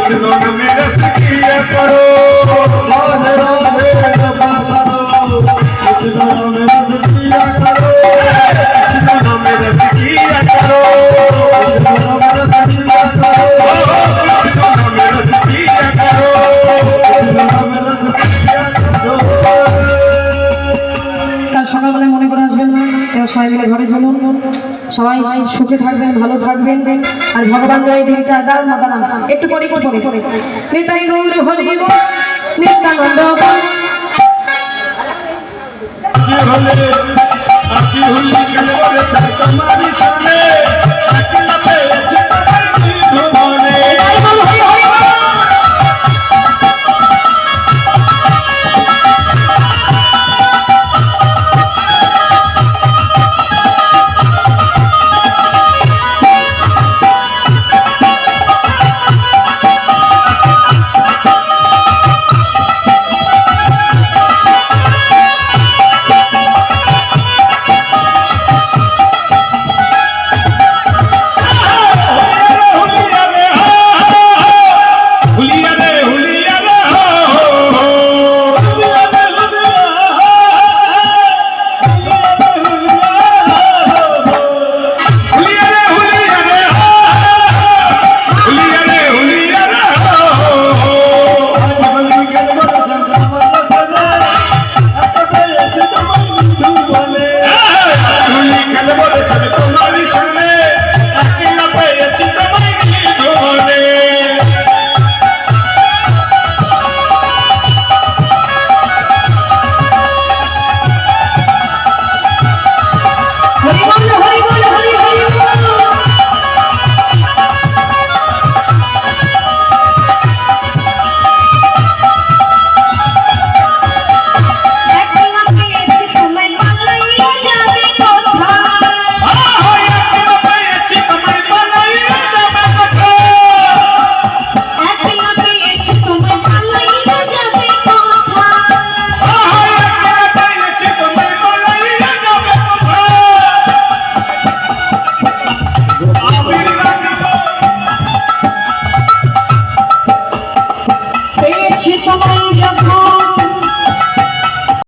कृष्ण नामे रस किया करो राधे राधे जपा करो कृष्ण नामे रस किया करो कृष्ण नामे रस किया करो कृष्ण नामे रस किया करो कृष्ण नामे रस किया करो कृष्ण नामे रस किया करो। কাল সকালবেলায় মনে করে আসবেন এবার সবাই মিলে ঘরে চলুন সবাই সুখে থাকবেন ভালো থাকবেন আর ভগবান জয় দিনটা দাল মাতা নাম একটু পরে নিতাই গৌর হরি বল নিত্যানন্দ বল আকি হলে কেবল তোমারি সামনে